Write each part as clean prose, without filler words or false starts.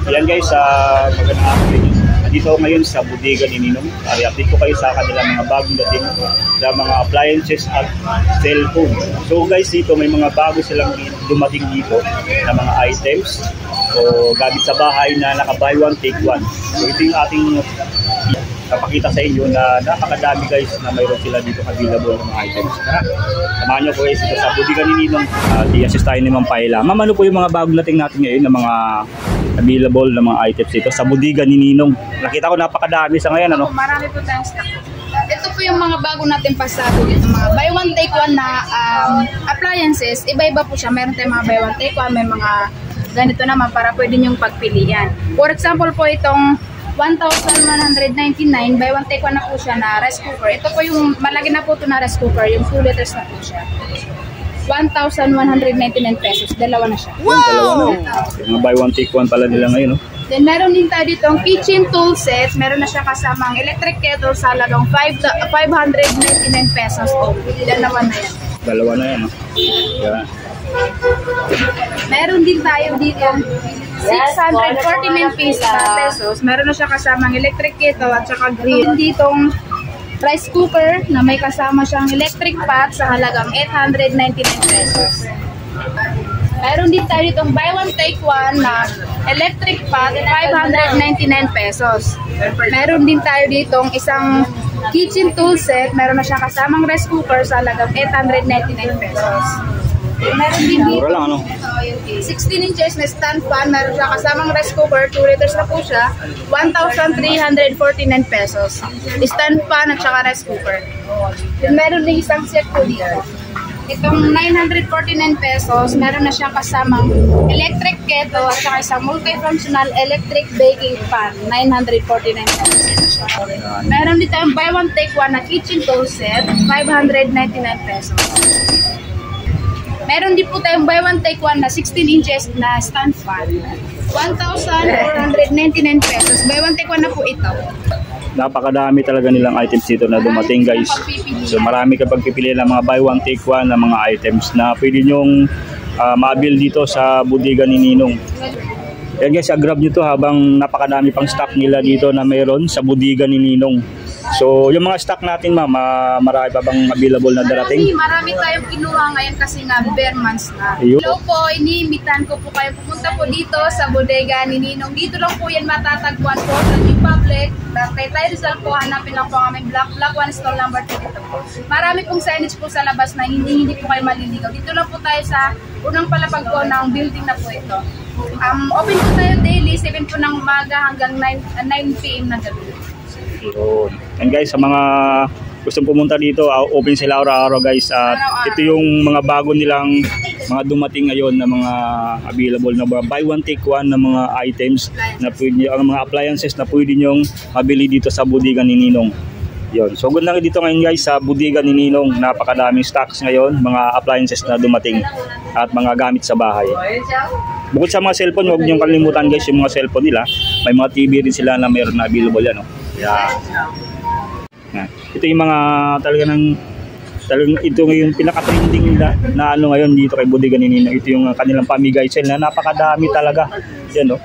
Ayan guys, magandang hapon. Nandito ako ngayon sa bodega ni Ninong. I-update ko kayo sa kanilang mga bagong dating na mga appliances at cellphone. So guys, dito may mga bago silang dumating dito na mga items o gamit sa bahay na naka buy one take one. So ito yung ating napakita sa inyo na napakadami guys na mayroon sila dito available ng mga items. Samahan nyo po guys ito sa bodega ni Ninong. I-assist tayo ni Ma'am Paila. Ma'am, ano po yung mga bagong dating natin ngayon na mga available na mga items dito sa bodega ni Ninong? Nakita ko napakadami sa ngayon, ano? Marami po tayong stock. Ito po yung mga bago natin pasado dito, mga buy one take one na appliances. Iba-iba po siya. Meron tayong mga buy one take one, may mga ganito naman para pwede nyong pagpilian. For example po itong 1,199, buy one take one na po siya na rice cooker. Ito po yung malaki na po ito na rice cooker, yung 2 liters na po siya. 1,199 pesos. Dalawa na siya. Wow! Yung buy one take one pala nila ngayon, no? Then meron din tayo dito ang kitchen tool set. Meron na siya kasamang electric kettle sa halagang 599 pesos. O, dalawa na yan. Dalawa na yan, no? Yeah. Meron din tayo dito 649 pesos. Meron na siya kasamang electric kettle at saka grill. Ditong rice cooker na may kasama siyang electric pot sa halagang 899 pesos. Meron din tayo ditong buy one take one na electric pot 599 pesos. Meron din tayo ditong isang kitchen tool set. Meron na siyang kasamang rice cooker sa halagang 899 pesos. Meron din dito 16 inches na stand fan. Meron siya kasamang rice cooker, 2 liters na po siya, 1,349 pesos. Stand fan at saka rice cooker. Then meron din isang set po dito. Itong 949 pesos, meron na siyang kasamang electric kettle at saka isang multifunctional electric baking pan, 949 pesos. Meron din tayong buy one take one na kitchen tool set, 599 pesos. Meron din po tayong buy one take one na 16 inches na stand fan, 1,499 pesos. Buy one take one na po ito. Napakadami talaga nilang items dito na dumating guys. So marami kapag pipili ng mga buy one take one na mga items na pwede nyong ma-avail dito sa bodega ni Ninong. Yan guys, grab nyo to habang napakadami pang stock nila dito na mayroon sa bodega ni Ninong. So yung mga stock natin ma'am, marami pa bang available na darating? Marami tayong kinuha ngayon kasi nga bare months na. Hello po, iniimbitan ko po kayo pumunta po dito sa bodega ni Ninong. Dito lang po yan matatagpuan po sa New Public. Kay Tay Rizal po, hanapin lang po kami Block 1 stall number 2 dito po. Marami pong signage po sa labas na hindi po kayo maliligaw. Dito lang po tayo sa unang palapag po ng building na po ito. Open po tayo daily, 7 po ng umaga hanggang 9 PM na gabi. Yun. And guys, sa mga gustong pumunta dito, open sila araw-araw guys. At ito yung mga bago nilang mga dumating ngayon na mga available na buy one take one na mga items na pwede, ang mga appliances na pwede nyong mabili dito sa bodega ni Ninong. Yun. So good lang dito ngayon guys sa bodega ni Ninong. Napakadaming stocks ngayon, mga appliances na dumating at mga gamit sa bahay. Bukod sa mga cellphone, huwag niyong kalimutan guys yung mga cellphone nila. May mga TV rin sila na mayroon na available yan. No? Yeah. Ito yung mga talagang ito yung pinaka-trending nila na ano ngayon dito kay bodega ni Ninong. Ito yung kanilang pamigay sale na napakadami talaga. Yan no.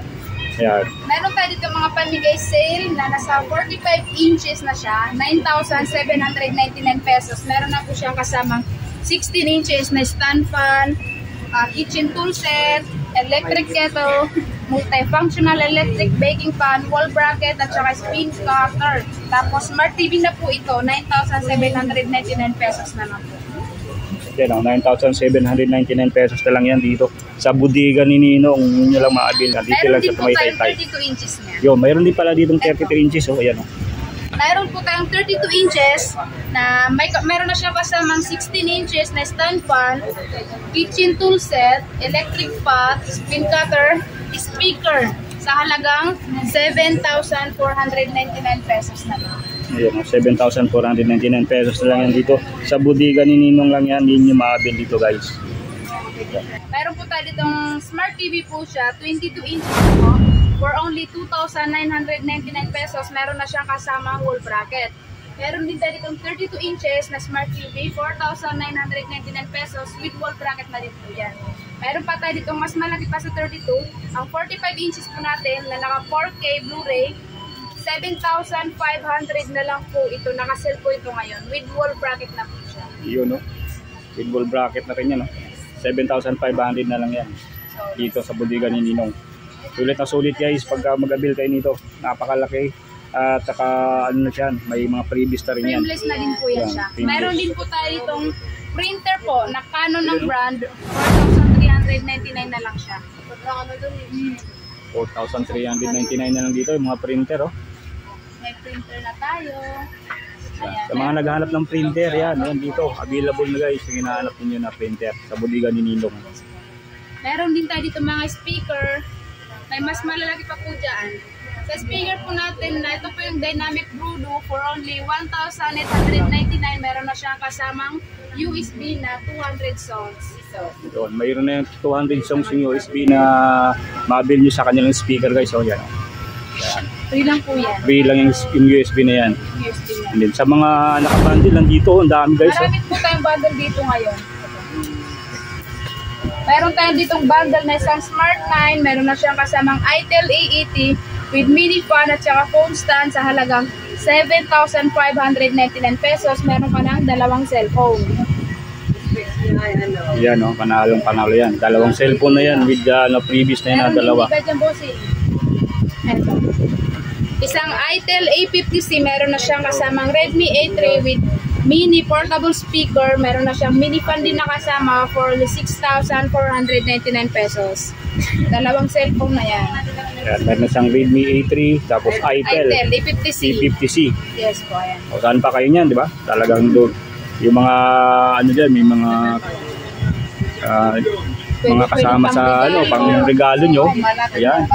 Ayan. Meron tayo dito mga pamigay sale na nasa 45 inches na siya, 9,799 pesos. Meron na po siyang kasamang 16 inches na stand fan, kitchen tool set, electric kettle, multifunctional electric baking pan, wall bracket at saka spin cutter. Tapos smart TV na po ito, 9,799 pesos na lang po. Yan, 9,799 pesos na lang yan dito sa bodega ni Ninong. Yun nyo lang ma-avail. Dito lang sa may Taytay. 32 inches niya. Yo, mayroon din pala ditong 33 inches. Oh, ayan. Oh. Mayroon po tayong 32 inches na mayroon na siya kasamang 16 inches na stand fan, kitchen tool set, electric pot, spin cutter, speaker sa halagang 7,499 pesos na lang. Ayan, 7,499 pesos na lang yan dito. Sa bodega ni Ninong lang yan, hindi nyo ma-avail dito guys. Mayroon po tayo ditong smart TV po siya, 22 inches po. For only 2,999 pesos, meron na siyang kasamang wall bracket. Meron din tayo ditong 32 inches na smart TV, 4,999 pesos with wall bracket na din po yan. Meron pa tayo dito mas malaki pa sa 32. Ang 45 inches po natin na naka 4K Blu-ray, 7,500 na lang po ito. Naka-sell po ito ngayon. With wall bracket na po siya. Yun, no? With wall bracket na rin yan, no? 7,500 na lang yan. Dito sa bodega ni Ninong. Sulit na sulit guys pagka mag-avail kayo nito. Napakalaki. At saka ano na siya, may mga freebies na rin yan. Frameless na din po yan siya. Meron din po tayo itong printer po na Canon ng brand. 4,399 na lang siya. 4,399 na lang dito yung mga printer, oh. May printer na tayo. Ayan. Sa mga naghahanap ng printer, yan dito. Available na guys yung hinahanap ninyo na printer sa bodega ni Ninong. Meron din tayo dito mga speaker. May mas malalaki pa po dyan. Sa speaker po natin na ito po yung Dynamic Brudo for only 1,899. Meron na siyang kasamang USB na 200 songs. Doon, mayroon na yung 200 songs yung USB na mabil nyo sa kanilang speaker guys. So yan. Free lang po yan. Free lang yung USB na yan. USB na. And then, sa mga nakabundle lang dito, ang dami guys. Marami po tayong bundle dito ngayon. Meron tayong ditong bundle na isang Smart 9. Meron na siyang kasamang itel A80 with mini fan at saka phone stand sa halagang 7,599 pesos. Meron ka ng dalawang cellphone. Yan, no? Panalo yan. Dalawang cellphone na yan with previous na yan na dalawa. Meron din bossing. Eto. Isang itel A50C. Meron na siyang kasamang Redmi A3 with mini portable speaker. Meron na siyang mini fan din na kasama for 6,499 pesos. Dalawang cellphone na yan. Yan, meron na siyang Redmi A3 tapos itel A50C. A50C. Yes po, ayan. O saan pa kayo niyan, di ba? Talagang doon. Yung mga ano dyan, may mga kasama sa pang regalo nyo. Ayan.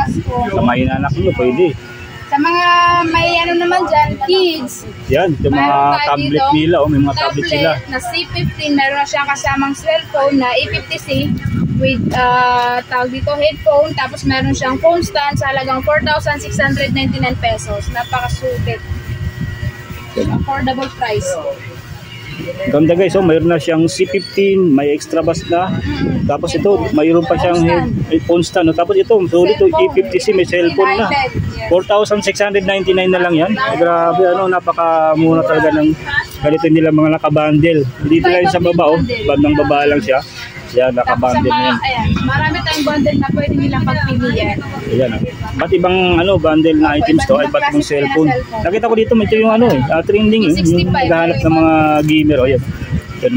Sa may anak nyo, pwede. Sa mga may ano naman dyan, kids. Yan, yung mga tablet nila, may mga tablet sila. Na C15, meron na siyang kasamang cellphone na A50C with tawag dito headphone, tapos meron siyang phone stand sa halagang 4,699 pesos. Napakasulit. Affordable price. Ganda guys, mayroon na siyang C15, may extra bass na. Tapos ito, mayroon pa siyang phone stand. Tapos ito, sulit ito, A50C, may cellphone na. 4,699 na lang yan. Grabe, napakamura talaga ng ganito nila mga nakabundle. Dito lang sa baba, bandang baba lang siya. Yan, nakabundle na yan. Ayan, marami tayong bundle na pwede nilang pagpilian. Ayan, ba't ibang bundle na items to, ay ba't ibang cellphone. Nakita ko dito, ito yung trending, yung naghahanap ng mga gamer. O yan,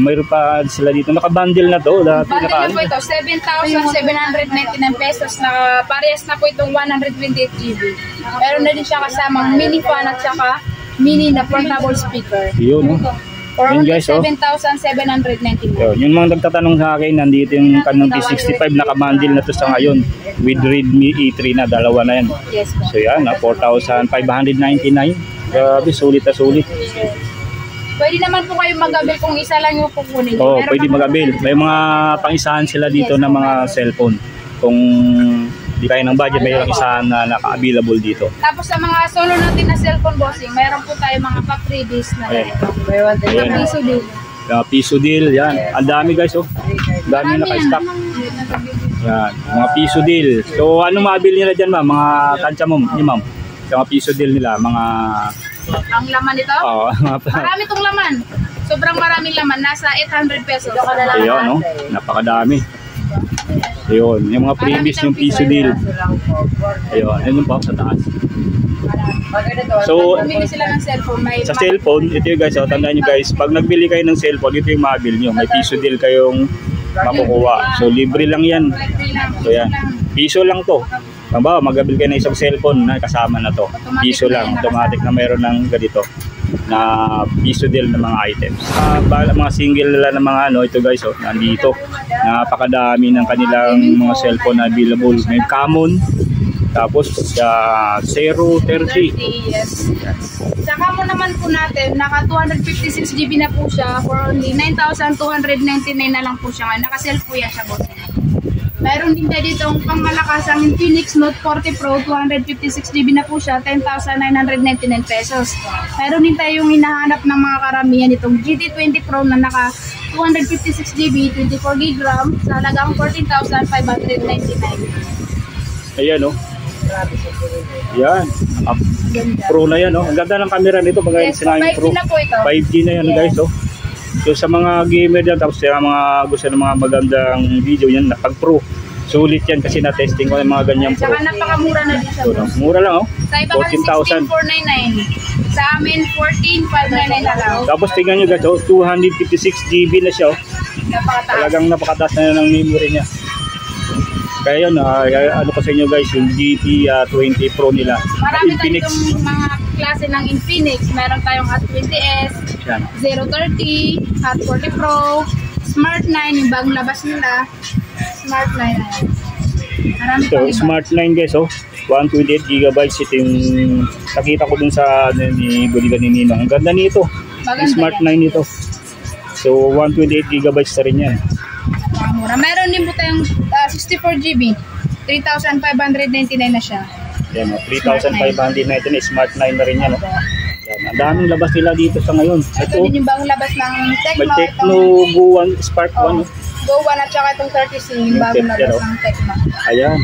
mayroon pa sila dito. Nakabundle na to. Bundle na po ito, 7,799 pesos. Parehas na po itong 128 GB. Meron na din siya kasamang mini fan at saka mini na portable speaker. Yun, For only 7,799. Yung mga nagtatanong sa akin, nandito yung Canon T65 nakabundle na to sa ngayon with Redmi E3 na, dalawa na yan. Yes po. So yan, 4,599. Grabe, sulit na sulit. Pwede naman po kayo mag-avail kung isa lang yung kukunin. Oo, pwede mag-avail. May mga pang-isahan sila dito na mga cellphone. Kung di kayo ng budget, may isahan na naka-available dito. Tapos sa mga solo natin na cellphone bossing, mayroon po tayo mga pa-freebies na piso deal. Piso deal, yan. Ang dami guys, Ang dami naka-stock. Yan, mga piso deal. So, anong mabili nila dyan, ma'am? Mga tansya mo, ma'am? Yung mga piso deal nila, mga... Ang laman nito? Oo. Marami itong laman. Sobrang maraming laman. Nasa 800 pesos. Ayun, napakadami. Ayun, yung mga previous yung piso deal. Ayun, yun pa sa taas. So, bumili sila ng cellphone. Sa cellphone, ito yung guys, tandaan nyo guys, pag nagbili kayo ng cellphone, ito yung mabil nyo. May piso deal kayong makukuha. So, libre lang yan. So, yan. Piso lang to. Diba, mag-abil kayo ng isang cellphone na kasama na to. Piso lang. Automatic na mayroon ng ganito na piso deal ng mga items. Mga single nila ng mga ito guys, nandito. Napakadami ng kanilang mga cellphone na available. May Camon, tapos 030. Yes. Sa Camon naman po natin, naka 256 GB na po siya for only 9,299 na lang po siya. Naka-sell po yan siya, boss. Meron din tayo dito ang pangmalakasang Infinix Note 40 Pro, 256GB na po siya, 10,999 pesos. Meron din tayo yung hinahanap ng mga karamihan itong GT20 Pro na naka 256GB, 24GB RAM sa halagang 14,599. Ayan oh. Yan. Pro na yan oh. Ang ganda ng camera nito. Yes, 5G na po ito. 5G na yan guys oh. So sa mga gamer dyan, tapos sa mga gusto ng mga magandang video yan, pag pro, sulit yan kasi na-testing ko ng mga ganyang pro. Saka napakamura na din siya. So, mura lang oh. Sa iba kasi 16,499. Sa amin 14,599 na lang. Tapos tingnan nyo guys oh, 256GB na siya oh. Napakataas. Talagang napakataas na ng memory niya. Kaya yun, ano ko sa inyo guys, yung GT20 Pro nila. Marami Infinix. tayong mga klase ng Infinix. Meron tayong Hot 20S, Yan. 030, Hot 40 Pro, Smart 9, yung bagong labas nila. Smart 9 na yan. Marami So, pang iba. Smart 9 guys, oh. 128GB. Ito yung nakita ko dun sa ni Budigan ni Ninong. Ang ganda nito. Maganda Smart yan. 9 ito. So, 128GB na rin yan. Mura. Meron din po tayong 64GB. 3,599 na siya. Yan, oh. 3,599. Smart 9 na rin yan, oh. Yan. Ang daming labas nila dito sa ngayon. Ito din yung bagong labas ng Tecno. May Tecno Go 1 Spark 1. Oh, Go 1 at saka itong 30C, yung bagong Tecno, labas oh. ng Tecno. Ayan.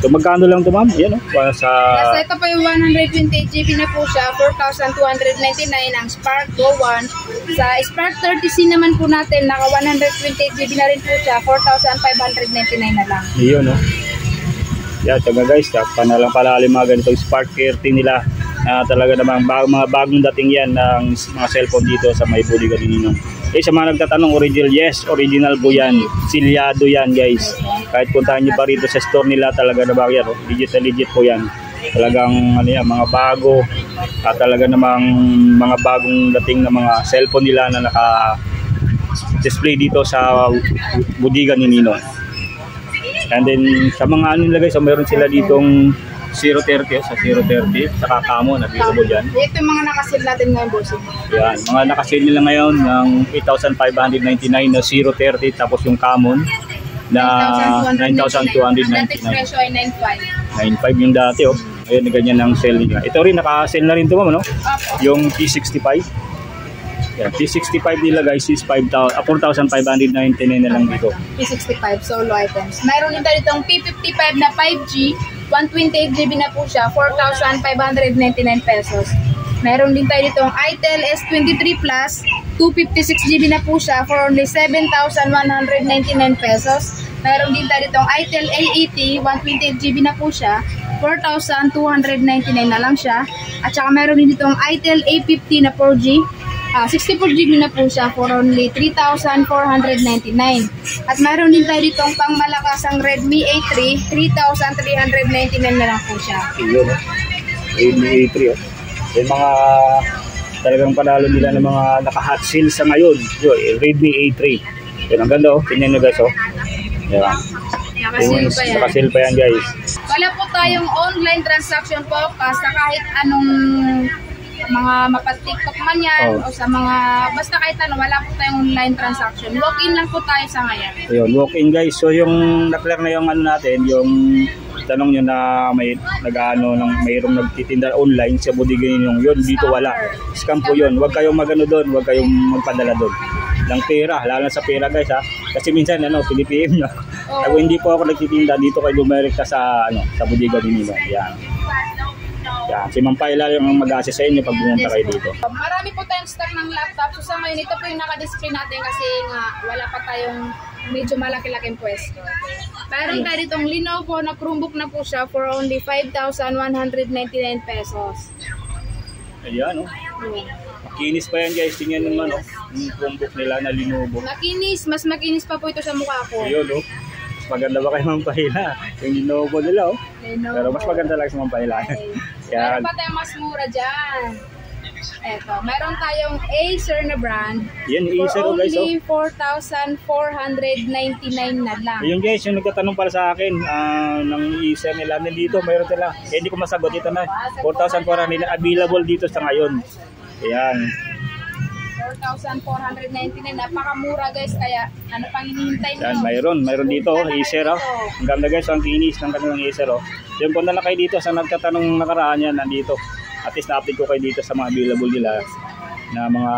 So, magkano lang ito, ma'am? Ayan, oh. Para sa... Nasa ito pa yung 128GB na po siya, 4,299 ang Spark Go 1. Sa Spark 30C naman po natin, naka 128GB na rin po siya, 4,599 na lang. Iyon, no? Yan, taga guys, panalang palalim mga ganitong Spark 30 nila. Talaga namang mga bagong dating yan ng mga cellphone dito sa may Budigan ni Ninong. Sa mga nagtatanong, original, yes, original po yan. Silyado yan guys. Kahit puntahan nyo pa rito sa store nila, talaga namang yan, oh. Legit po yan. Talagang ano yan, mga bago at talaga namang mga bagong dating na mga cellphone nila na naka-display dito sa Budigan ni Ninong. And then sa mga ano nila guys, so meron sila ditong 030 sa 030 saka Camon na available dyan. Ito yung mga nakasil natin ngayon, bossing. Yan, mga naka-sale nila ngayon ng 8,599 na 030 tapos yung Camon na 9,299. Dating presyo ay 9,500. 9,500 yung dati oh. Ayun, ganyan ang sale nila. Ito rin naka-sale na rin ito ma'am, no? Opo. Yung T65. Yan, T65 nila guys is 4,599 na lang dito. P65 solo items. Mayroon din tayo itong P55 na 5G, 128GB na po siya, 4,599 pesos. Mayroon din tayo ditong Itel S23 Plus, 256GB na po siya for only 7,199 pesos. Mayroon din tayo ditong Itel A80, 128GB na po siya, 4,299 na lang siya. At saka mayroon din ditong Itel A50 na 4G, 64GB na po siya for only 3,499. At mayroon din tayo ditong pangmalakasang Redmi A3, 3,399 na lang po siya. Yun, Redmi A3 oh. Yung mga talagang panalo nila ng mga naka-hot sale sa ngayon. Yun, Redmi A3. Yun, ang ganda oh. Tingnan nyo guys oh. Yan. Naka-sale pa yan guys. Wala po tayong online transaction po basta kahit anong mga mapat-TikTok man yan o sa mga basta kahit ano, wala po tayong online transaction. Walk-in lang po tayo sa ngayon. Ayun, walk-in guys. So yung na-clear na yung ano natin, yung tanong nyo na may nag-ano ng mayroong nagtitinda online sa Budigan yung yun dito wala. Scam po yun. Huwag kayong magano doon, huwag kayong magpadala doon. Ng pera, lalo sa pera guys ha. Kasi minsan ano, PDPM nyo. Ako hindi po ako nagtitinda dito kay Lumerika sa ano, sa Budigan ni Ninong. Yan. Yan, si Ma'am Paila yung mag-assist sa inyo pag bumunta kayo dito. Marami po tayong stock ng laptop. So sa ngayon, ito po yung naka-display natin kasi nga wala pa tayong medyo malaki-laking pwesto. Mayroon tayo ditong Lenovo na Chromebook na po siya for only 5,199 pesos. Ayan, oh. Makinis pa yan guys. Tingnan naman, oh. Yung Chromebook nila na Lenovo. Makinis. Mas makinis pa po ito sa mukha ko. Ayun, oh. Mas maganda ba kay Ma'am Paila? Yung Lenovo nila, oh. Lenovo. Pero mas maganda lang sa Ma'am Paila. Yan. Meron pa tayong mas mura dyan. Eto, meron tayong Acer na brand. Yan, Acer, oh, guys, oh. For only 4,499 na lang. Yung guys, yung nagtatanong para sa akin ng Acer nila nandito, mayroon sila. Hindi ko masagot dito na 4,400 available dito sa ngayon. Ayan. 4,499. Napakamura guys, kaya ano pang hinihintay Yan, nyo? mayroon dito, Punta na kayo Acer oh. dito. Ang ganda guys, ang kinis ng kanilang Acer oh. Yan, punta na kayo dito sa nagtatanong nakaraan yan, nandito. At least na-update ko kayo dito sa mga available nila na mga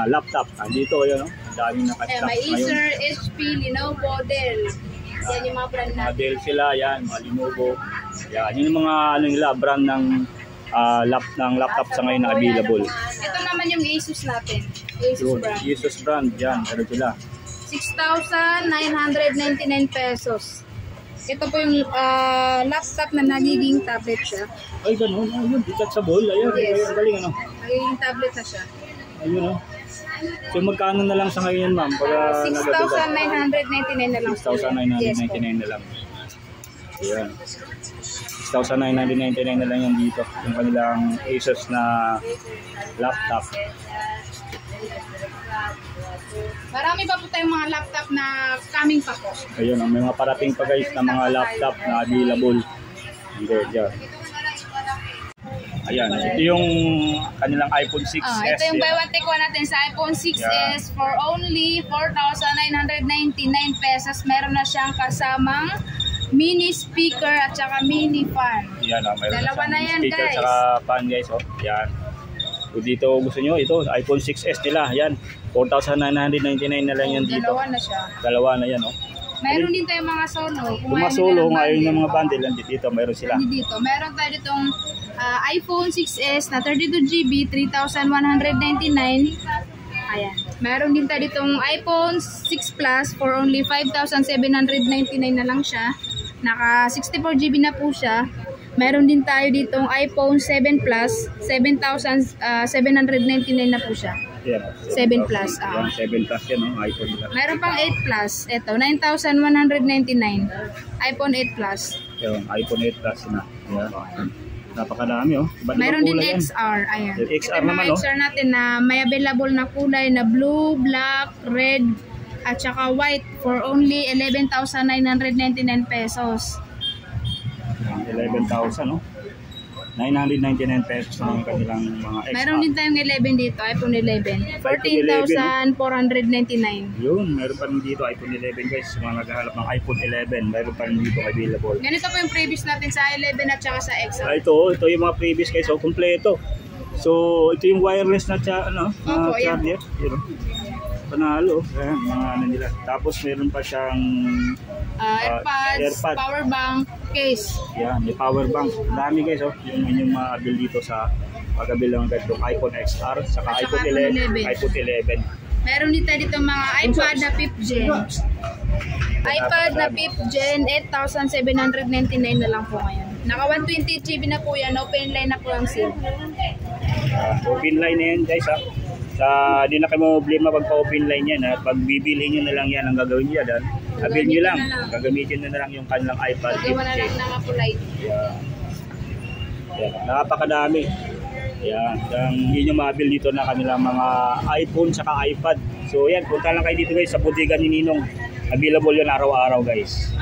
laptop. Nandito, yun oh. Daming Ayan, naka-stock may ngayon. Acer, HP, Lenovo, Dell. Yan yung mga brand Mga natin. Dell sila, yan, mga Lenovo. Yan, yun yung mga ano nila, brand ng laptop sa ngayon na available. Ito naman yung Asus natin. Asus Yun, brand. Asus brand, yan, ano sila. 6,999 pesos. Ito po yung laptop na nagiging tablet siya. Ay, ganun, ayun, detachable, ayun, Yes. ayun, galing ano. Nagiging tablet na siya. Ayun oh. So magkano na lang sa ngayon ma'am? Para 6,999 na lang. 6,999 na lang. Ayan. 6,999 na lang yan dito. Yung kanilang Asus na laptop. Marami pa po tayong mga laptop na coming pa po. Ayun, may mga parating pa guys na mga laptop na available. Hindi, dyan. Ayan, ito yung kanilang iPhone 6s. Ito yung buy one take one natin sa iPhone 6s for only 4,999 pesos. Meron na siyang kasamang mini speaker at saka mini fan. Yan, mayroon Dalawa na yan, speaker guys. saka fan guys. Oh. Yan. So, dito gusto nyo, ito iPhone 6s nila. Yan, 4,999 na lang yan dito. Dalawa na siya. Dalawa na yan. Oh. Meron din tayong mga solo. Kung mga solo, ngayon yung mga bundle, dito mayroon sila. Dito. Meron tayo ditong iPhone 6s na 32GB, 3,199. Ayan. Meron din tayo ditong iPhone 6 Plus for only 5,799 na lang siya. Naka 64GB na po siya. Meron din tayo ditong iPhone 7 Plus, 7,799 na po siya. Yan, 7 Plus. Yan, 7 Plus yan, oh, iPhone nila. Meron pang 8 Plus. Ito, 9,199. iPhone 8 Plus. Yan, iPhone 8 Plus na. Yan. Napakadami oh. Iba't ibang Meron din kulay yan. XR. Ayan. Yung XR Ito yung mga naman, oh. XR natin na may available na kulay na blue, black, red, at saka white for only 11,999 pesos. 11,000 no? 999 pesos na yung kanilang mga XR. Meron din tayong 11 dito, iPhone 11. 14,499. Yun, meron pa rin dito iPhone 11 guys. Mga naghahanap ng iPhone 11, meron pa rin dito available. Ganito po yung previous natin sa 11 at saka sa XR. Ito yung mga previous guys, so kompleto. So, ito yung wireless na Opo, yan. charger. Yun, oh. Panalo, ayan, mga ano nila. Tapos meron pa siyang AirPods, AirPod. power bank, case. Yan, may power bank. Dami guys, oh. Yung mga-abil dito sa pag-abil ng itong iPhone XR, saka At saka iPhone 11. iPhone 11. iPhone 11. Meron din tayo dito mga iPad na 5th gen. iPad na 5th gen, 8,799 na lang po ngayon. Naka 128GB na po yan, open line na po ang SIM. Open line na yan guys, ha. Di na kayo problema pag pa-open line yan, ha. Pag bibilhin nyo na lang yan, ang gagawin nyo yan, abil nyo lang. Gagamitin nyo na lang yung kanilang iPad. Pag-iwan na lang ng kulay. Yeah. Yeah. Napakadami. Yan, yun yung mabil dito na kanilang mga iPhone saka iPad. So yan, punta lang kayo dito guys sa bodega ni Ninong. Available yun araw-araw guys.